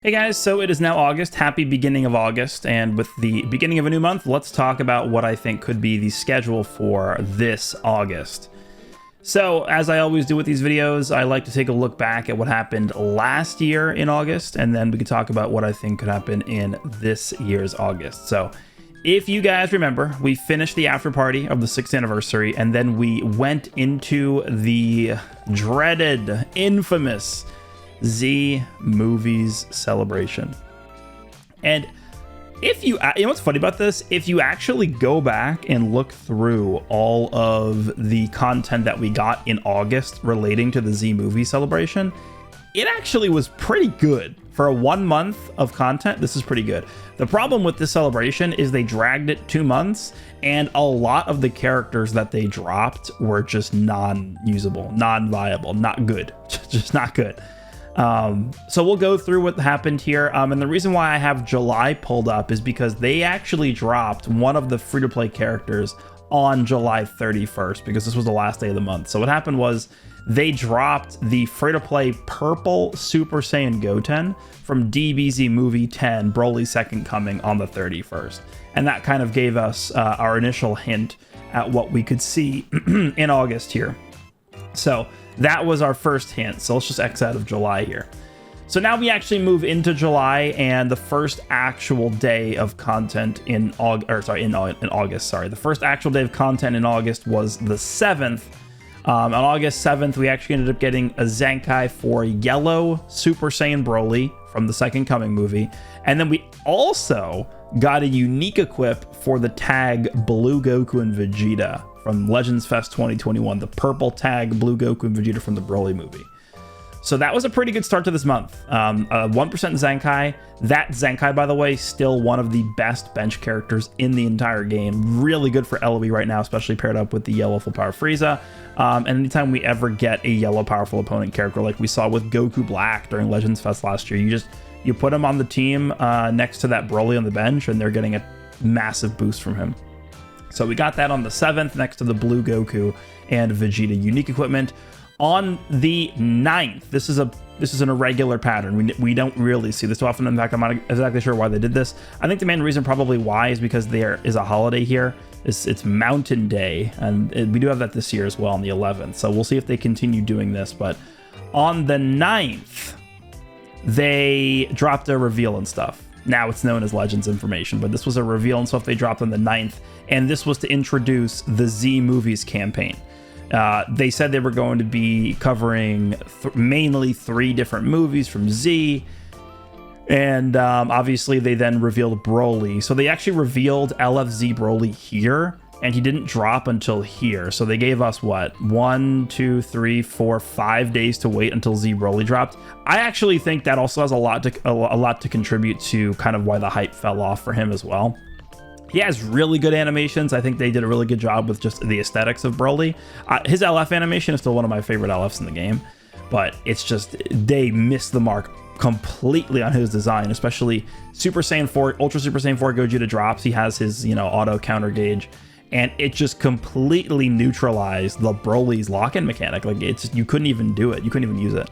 Hey guys, so it is now August. Happy beginning of August. And with the beginning of a new month, let's talk about what I think could be the schedule for this August. So, as I always do with these videos, I like to take a look back at what happened last year in August, and then we can talk about what I think could happen in this year's August. So, if you guys remember, we finished the after party of the 6th anniversary, and then we went into the dreaded, infamous Z Movies celebration. And if you know what's funny about this, if you actually go back and look through all of the content that we got in August relating to the Z movie celebration, it actually was pretty good for a 1 month of content. This is pretty good. The problem with this celebration is they dragged it 2 months, and a lot of the characters that they dropped were just non-usable, non-viable, not good, just not good. So we'll go through what happened here. And the reason why I have July pulled up is because they actually dropped one of the free-to-play characters on July 31st, because this was the last day of the month. So what happened was they dropped the free-to-play purple Super Saiyan Goten from DBZ Movie 10, Broly's Second Coming, on the 31st. And that kind of gave us our initial hint at what we could see in August here. So that was our first hint. So let's just X out of July here. So now we actually move into July, and the first actual day of content in August. The first actual day of content in August was the 7th. On August 7th, we actually ended up getting a Zenkai for Yellow Super Saiyan Broly from the Second Coming movie. And then we also got a unique equip for the tag Blue Goku and Vegeta from Legends Fest 2021, the purple tag Blue Goku and Vegeta from the Broly movie. So that was a pretty good start to this month. 1% Zenkai. That Zenkai, by the way, still one of the best bench characters in the entire game. Really good for LoE right now, especially paired up with the yellow full power Frieza. And anytime we ever get a yellow powerful opponent character like we saw with Goku Black during Legends Fest last year, you put him on the team next to that Broly on the bench, and they're getting a massive boost from him. So we got that on the 7th next to the Blue Goku and Vegeta unique equipment. On the 9th, this is an irregular pattern. We don't really see this too often. In fact, I'm not exactly sure why they did this. I think the main reason probably why is because there is a holiday here. It's Mountain Day, and we do have that this year as well on the 11th. So we'll see if they continue doing this. But on the 9th, they dropped a reveal and stuff. Now it's known as Legends information, but this was a reveal and stuff they dropped on the 9th, and this was to introduce the Z Movies campaign. They said they were going to be covering mainly 3 different movies from Z, and obviously they then revealed Broly. So they actually revealed LFZ Broly here, and he didn't drop until here. So they gave us, what, 1, 2, 3, 4, 5 days to wait until Z Broly dropped. I actually think that also has a lot to contribute to kind of why the hype fell off for him as well. He has really good animations. I think they did a really good job with just the aesthetics of Broly. His LF animation is still one of my favorite LFs in the game, but it's just, they missed the mark completely on his design, especially Super Saiyan 4, Ultra Super Saiyan 4 Gogeta drops. He has his, auto counter gauge, and it just completely neutralized the Broly's lock-in mechanic. Like, you couldn't even do it. You couldn't even use it.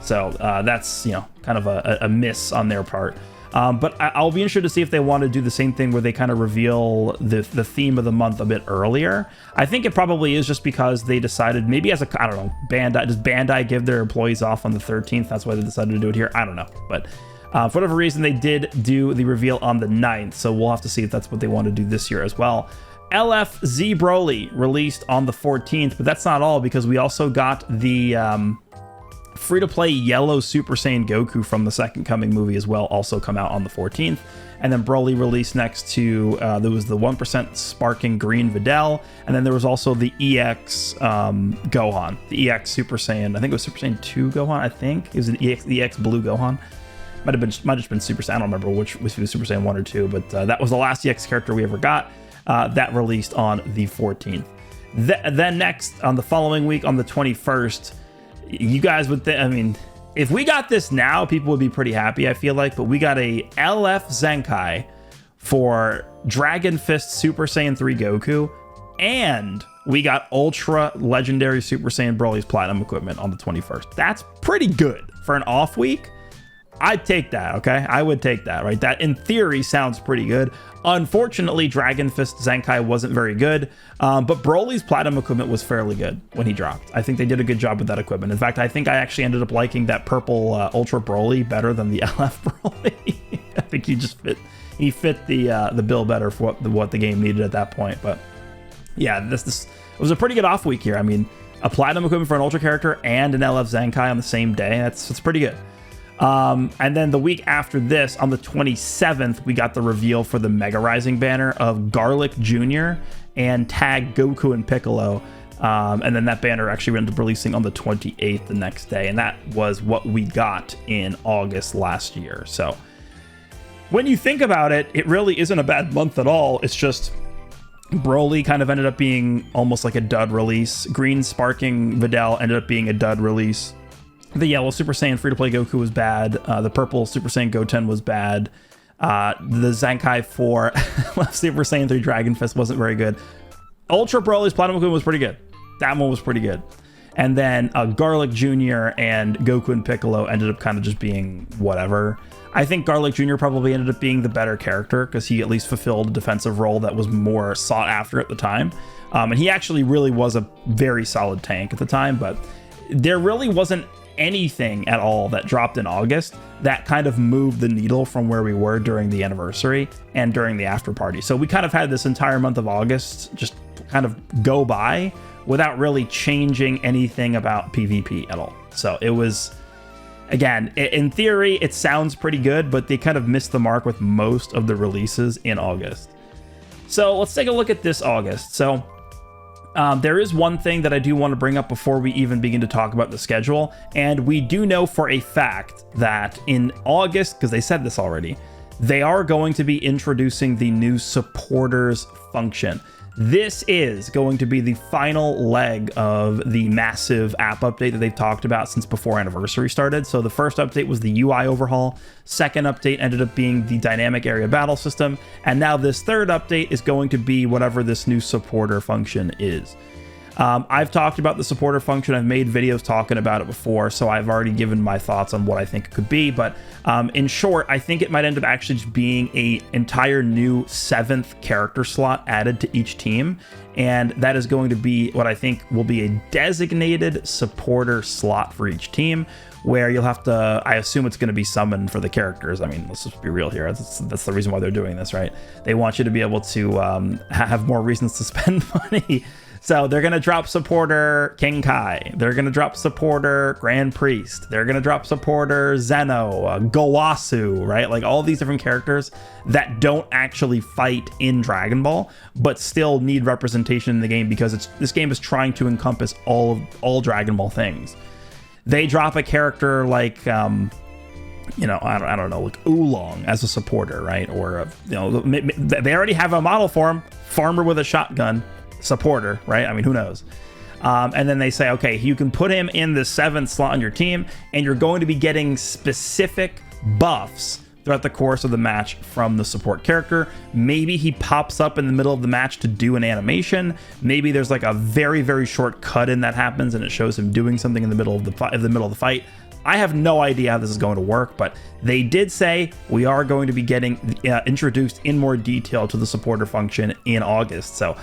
So that's, kind of a miss on their part. But I'll be interested to see if they want to do the same thing where they kind of reveal the theme of the month a bit earlier. I think it probably is just because they decided, maybe as a, I don't know, does Bandai give their employees off on the 13th? That's why they decided to do it here. I don't know. But for whatever reason, they did do the reveal on the 9th. So we'll have to see if that's what they want to do this year as well. LFZ Broly released on the 14th, but that's not all, because we also got the free-to-play yellow Super Saiyan Goku from the Second Coming movie as well, also come out on the 14th. And then Broly released next to, there was the 1% sparking green Videl, and then there was also the EX Gohan, the EX Super Saiyan, I think it was Super Saiyan 2 Gohan, I think. It was an EX Blue Gohan. Might have just been Super Saiyan, I don't remember which was Super Saiyan 1 or 2, but that was the last EX character we ever got. That released on the 14th. Then next, on the following week, on the 21st, you guys would think, I mean, if we got this now, people would be pretty happy, I feel like, but we got a LF Zenkai for Dragon Fist Super Saiyan 3 Goku, and we got Ultra Legendary Super Saiyan Broly's Platinum equipment on the 21st. That's pretty good for an off week. I'd take that, okay? I would take that, right? That, in theory, sounds pretty good. Unfortunately, Dragon Fist Zenkai wasn't very good, but Broly's Platinum equipment was fairly good when he dropped. I think they did a good job with that equipment. In fact, I think I actually ended up liking that purple Ultra Broly better than the LF Broly. I think he fit the bill better for what the game needed at that point. But yeah, this it was a pretty good off week here. I mean, a Platinum equipment for an Ultra character and an LF Zenkai on the same day. That's pretty good. And then the week after this, on the 27th, we got the reveal for the Mega Rising banner of Garlic Jr. and Tag Goku and Piccolo. And then that banner actually ended up releasing on the 28th the next day. And that was what we got in August last year. So when you think about it, it really isn't a bad month at all. It's just Broly kind of ended up being almost like a dud release. Green Sparking Videl ended up being a dud release. The yellow Super Saiyan free-to-play Goku was bad. The purple Super Saiyan Goten was bad. The Zenkai 4 Super Saiyan 3 Dragon Fist wasn't very good. Ultra Broly's Platinum Goku was pretty good. That one was pretty good. And then Garlic Jr. and Goku and Piccolo ended up kind of just being whatever. I think Garlic Jr. probably ended up being the better character because he at least fulfilled a defensive role that was more sought after at the time. And he actually really was a very solid tank at the time, but there really wasn't anything at all that dropped in August that kind of moved the needle from where we were during the anniversary and during the after party. So we kind of had this entire month of August just kind of go by without really changing anything about PvP at all. So it was, again, in theory, it sounds pretty good, but they kind of missed the mark with most of the releases in August. So let's take a look at this August. So there is one thing that I do want to bring up before we even begin to talk about the schedule. And we do know for a fact that in August, because they said this already, they are going to be introducing the new supporters function. This is going to be the final leg of the massive app update that they've talked about since before Anniversary started. So the first update was the UI overhaul. Second update ended up being the dynamic area battle system. And now this third update is going to be whatever this new supporter function is. I've talked about the supporter function. I've made videos talking about it before, so I've already given my thoughts on what I think it could be. But in short, I think it might end up actually just being an entire new 7th character slot added to each team. And that is going to be what I think will be a designated supporter slot for each team, where you'll have to, I assume it's going to be summoned for the characters. I mean, let's just be real here. That's the reason why they're doing this, right? They want you to be able to have more reasons to spend money. So they're going to drop supporter King Kai. They're going to drop supporter Grand Priest. They're going to drop supporter Zeno, Gowasu, right? Like all these different characters that don't actually fight in Dragon Ball, but still need representation in the game because this game is trying to encompass all Dragon Ball things. They drop a character like, you know, I don't know, like Oolong as a supporter, right? Or, you know, they already have a model for him, Farmer with a Shotgun. Supporter, right? I mean, who knows? And then they say, okay, you can put him in the 7th slot on your team, and you're going to be getting specific buffs throughout the course of the match from the support character. Maybe he pops up in the middle of the match to do an animation. Maybe there's like a very, very short cut in that happens, and it shows him doing something in the middle of the fight. I have no idea how this is going to work, but they did say we are going to be getting introduced in more detail to the supporter function in August. So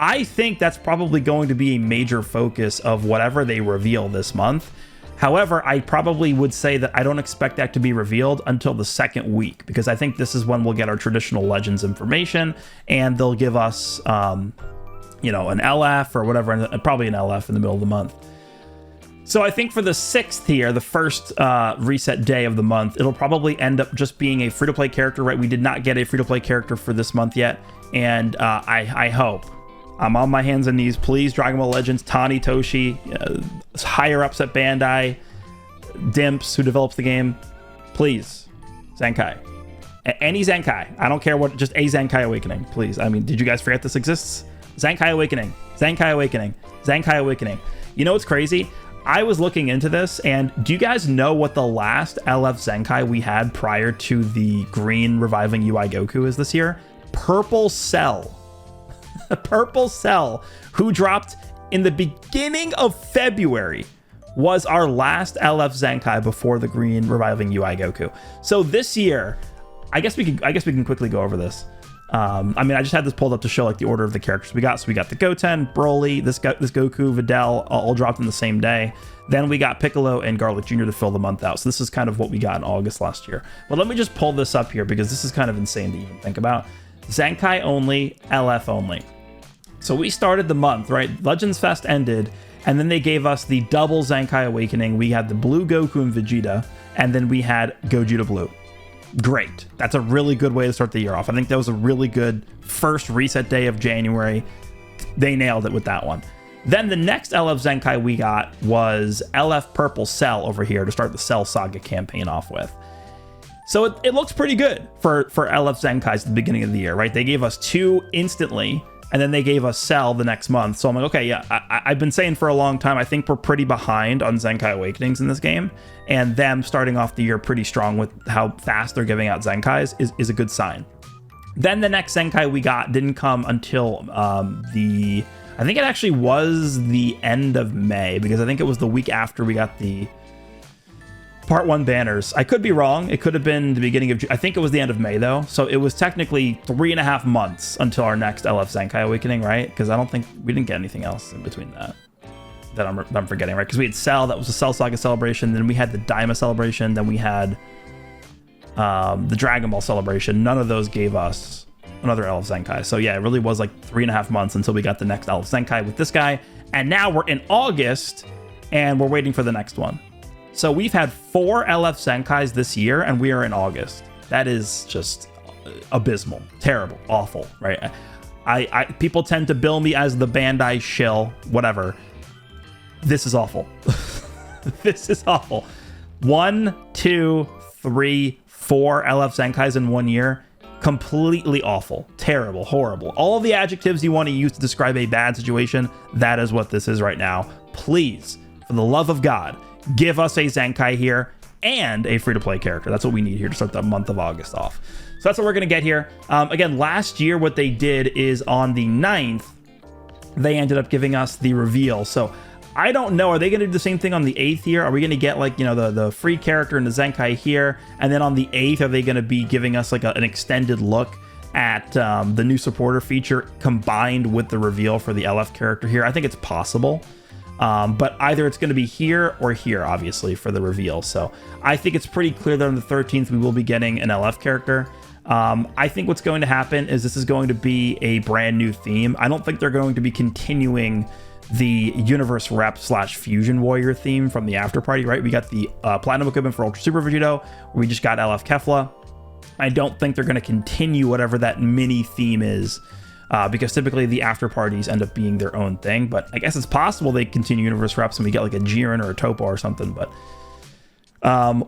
I think that's probably going to be a major focus of whatever they reveal this month. However, I probably would say that I don't expect that to be revealed until the 2nd week, because I think this is when we'll get our traditional Legends information, and they'll give us, you know, an LF or whatever, and probably an LF in the middle of the month. So I think for the 6th here, the first reset day of the month, it'll probably end up just being a free-to-play character, right? We did not get a free-to-play character for this month yet, and I hope, I'm on my hands and knees, please, Dragon Ball Legends, Tani Toshi, higher ups at Bandai, Dimps, who develops the game, please, Zenkai. Any Zenkai. I don't care what, just a Zenkai Awakening, please. I mean, did you guys forget this exists? Zenkai Awakening, Zenkai Awakening, Zenkai Awakening. You know what's crazy? I was looking into this, and do you guys know what the last LF Zenkai we had prior to the green reviving UI Goku is this year? Purple Cell. Purple Cell, who dropped in the beginning of February was our last LF Zenkai before the green reviving UI Goku. So this year, I guess we can quickly go over this. I mean, I just had this pulled up to show like the order of the characters we got. So we got the Goten, Broly, this Goku, Videl, all dropped in the same day. Then we got Piccolo and Garlic Jr. to fill the month out. So this is kind of what we got in August last year. But let me just pull this up here because this is kind of insane to even think about. Zenkai only, LF only. So we started the month, right? Legends Fest ended, and then they gave us the double Zenkai Awakening. We had the blue Goku and Vegeta, and then we had Gogeta Blue. Great. That's a really good way to start the year off. I think that was a really good first reset day of January. They nailed it with that one. Then the next LF Zenkai we got was LF Purple Cell over here to start the Cell Saga campaign off with. So it looks pretty good for LF Zenkais at the beginning of the year, right? They gave us 2 instantly, and then they gave us Cell the next month. So I'm like, okay, yeah, I've been saying for a long time, I think we're pretty behind on Zenkai Awakenings in this game. And them starting off the year pretty strong with how fast they're giving out Zenkais is a good sign. Then the next Zenkai we got didn't come until I think it actually was the end of May, because I think it was the week after we got the Part 1 banners. I could be wrong. It could have been the beginning of June. I think it was the end of May, though. So it was technically 3.5 months until our next LF Zenkai Awakening, right? Because I don't think we didn't get anything else in between that I'm forgetting, right? Because we had Cell, that was the Cell Saga celebration. Then we had the Daima celebration. Then we had the Dragon Ball celebration. None of those gave us another LF Zenkai. So yeah, it really was like 3.5 months until we got the next LF Zenkai with this guy. And now we're in August, and we're waiting for the next one. So we've had 4 LF Zenkais this year, and we are in August. That is just abysmal, terrible, awful, right? People tend to bill me as the Bandai shill, whatever. This is awful. This is awful. 1, 2, 3, 4 LF Zenkais in 1 year. Completely awful, terrible, horrible. All the adjectives you want to use to describe a bad situation, that is what this is right now. Please, for the love of God, give us a Zenkai here and a free-to-play character. That's what we need here to start the month of August off. So that's what we're going to get here. Again, last year, what they did is on the 9th, they ended up giving us the reveal. So I don't know. Are they going to do the same thing on the 8th here? Are we going to get like, you know, the free character and the Zenkai here? And then on the 8th, are they going to be giving us like an extended look at the new supporter feature combined with the reveal for the LF character here? I think it's possible. But either it's going to be here or here, obviously, for the reveal. So I think it's pretty clear that on the 13th, we will be getting an LF character. I think what's going to happen is this is going to be a brand new theme. I don't think they're going to be continuing the Universe Rep / Fusion Warrior theme from the After Party, right? We got the Platinum equipment for Ultra Super Vegito. We just got LF Kefla. I don't think they're going to continue whatever that mini theme is. Because typically the after parties end up being their own thing, but I guess it's possible they continue Universe Reps and we get like a Jiren or a Toppo or something, but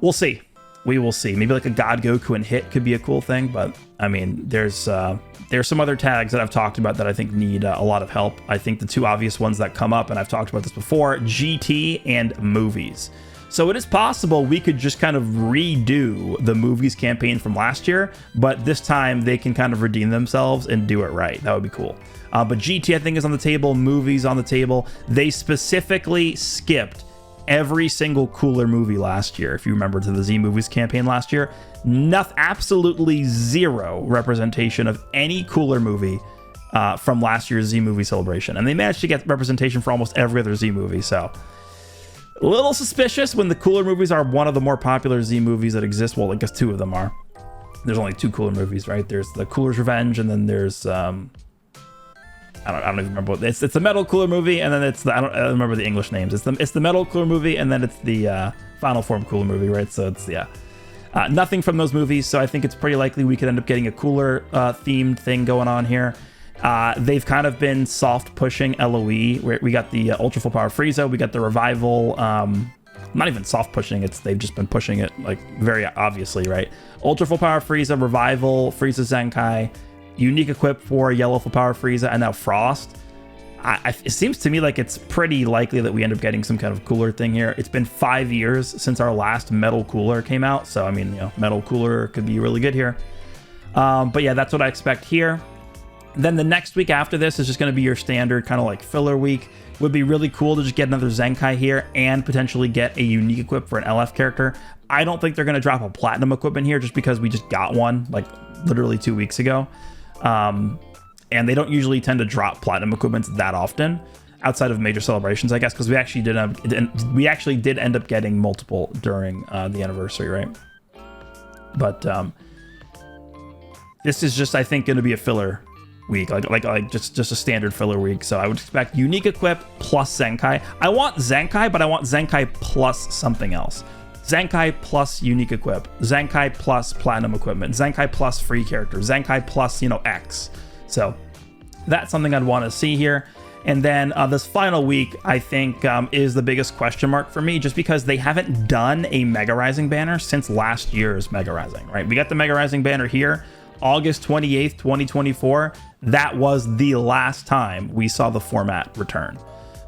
we'll see. We will see. Maybe like a God Goku and Hit could be a cool thing, but I mean, there's some other tags that I've talked about that I think need a lot of help. I think the 2 obvious ones that come up, and I've talked about this before, GT and movies. So it is possible we could just kind of redo the movies campaign from last year, but this time they can kind of redeem themselves and do it right. That would be cool. But GT, I think, is on the table. Movies on the table. They specifically skipped every single cooler movie last year. If you remember to the Z Movies campaign last year, absolutely 0 representation of any cooler movie from last year's Z Movie celebration. And they managed to get representation for almost every other Z movie. So a little suspicious when the cooler movies are one of the more popular Z movies that exist. Well, I guess 2 of them are. There's only 2 cooler movies, right? There's the Cooler's Revenge, and then there's I don't even remember what it's the Metal Cooler movie, and then it's the I don't remember the English names. It's the Metal Cooler movie, and then it's the Final Form Cooler movie, right? So it's nothing from those movies. So I think it's pretty likely we could end up getting a cooler themed thing going on here. They've kind of been soft pushing LOE. We got the Ultra Full Power Frieza. We got the Revival. Not even soft pushing. They've just been pushing it like very obviously, right? Ultra Full Power Frieza, Revival, Frieza Zenkai, unique equip for Yellow Full Power Frieza, and now Frost. It seems to me like it's pretty likely that we end up getting some kind of cooler thing here. It's been 5 years since our last Metal Cooler came out. So, I mean, you know, Metal Cooler could be really good here. But yeah, that's what I expect here. Then the next week after this is just going to be your standard kind of like filler week. Would be really cool to just get another Zenkai here and potentially get a unique equip for an LF character. I don't think they're going to drop a platinum equipment here just because we just got one like literally 2 weeks ago. And they don't usually tend to drop platinum equipments that often outside of major celebrations, I guess, because we actually did end up getting multiple during the anniversary, right? But this is just, I think, going to be a filler week, like just a standard filler week. So I would expect unique equip plus Zenkai. I want Zenkai, but I want Zenkai plus something else. Zenkai plus unique equip, Zenkai plus platinum equipment, Zenkai plus free character, Zenkai plus, you know, X. So that's something I'd want to see here. And then this final week, I think, is the biggest question mark for me, just because they haven't done a Mega Rising banner since last year's Mega Rising, right? We got the Mega Rising banner here, August 28th, 2024. That was the last time we saw the format return.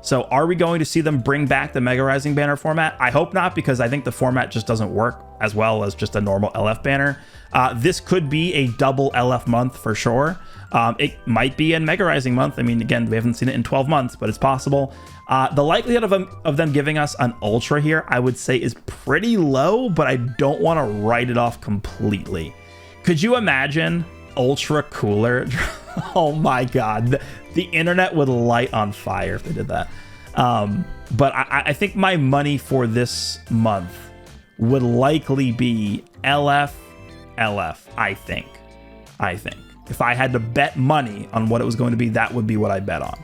So are we going to see them bring back the Mega Rising banner format? I hope not, because I think the format just doesn't work as well as just a normal LF banner. This could be a double LF month for sure. It might be a Mega Rising month. I mean, again, we haven't seen it in 12 months, but it's possible. The likelihood of them giving us an Ultra here, I would say, is pretty low, but I don't want to write it off completely. Could you imagine Ultra Cooler? Oh my God. The internet would light on fire if they did that. But I think my money for this month would likely be LF, I think. If I had to bet money on what it was going to be, that would be what I bet on.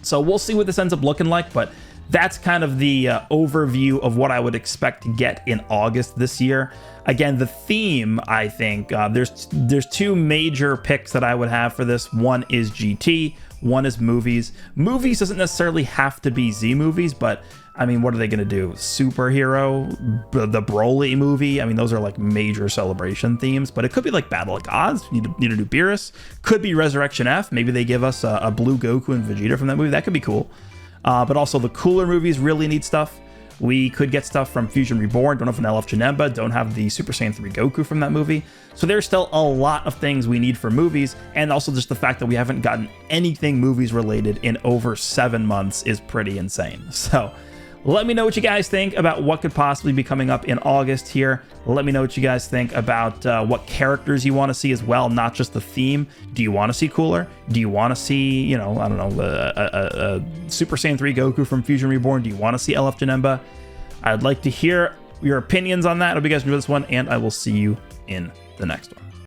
So we'll see what this ends up looking like, but that's kind of the overview of what I would expect to get in August this year. Again, the theme, I think, there's two major picks that I would have for this. One is GT, one is movies. Movies doesn't necessarily have to be Z movies, but I mean, what are they going to do? Superhero, the Broly movie. I mean, those are like major celebration themes, but it could be like Battle of Gods. Need to do Beerus. Could be Resurrection F. Maybe they give us a blue Goku and Vegeta from that movie. That could be cool. But also the cooler movies really need stuff. We could get stuff from Fusion Reborn. Don't have an LF Janemba. Don't have the Super Saiyan 3 Goku from that movie. So there's still a lot of things we need for movies. And also just the fact that we haven't gotten anything movies related in over 7 months is pretty insane. So let me know what you guys think about what could possibly be coming up in August here. Let me know what you guys think about what characters you want to see as well, not just the theme. Do you want to see Cooler? Do you want to see, you know, I don't know, Super Saiyan 3 Goku from Fusion Reborn? Do you want to see LF Janemba? I'd like to hear your opinions on that. I hope you guys enjoyed this one, and I will see you in the next one.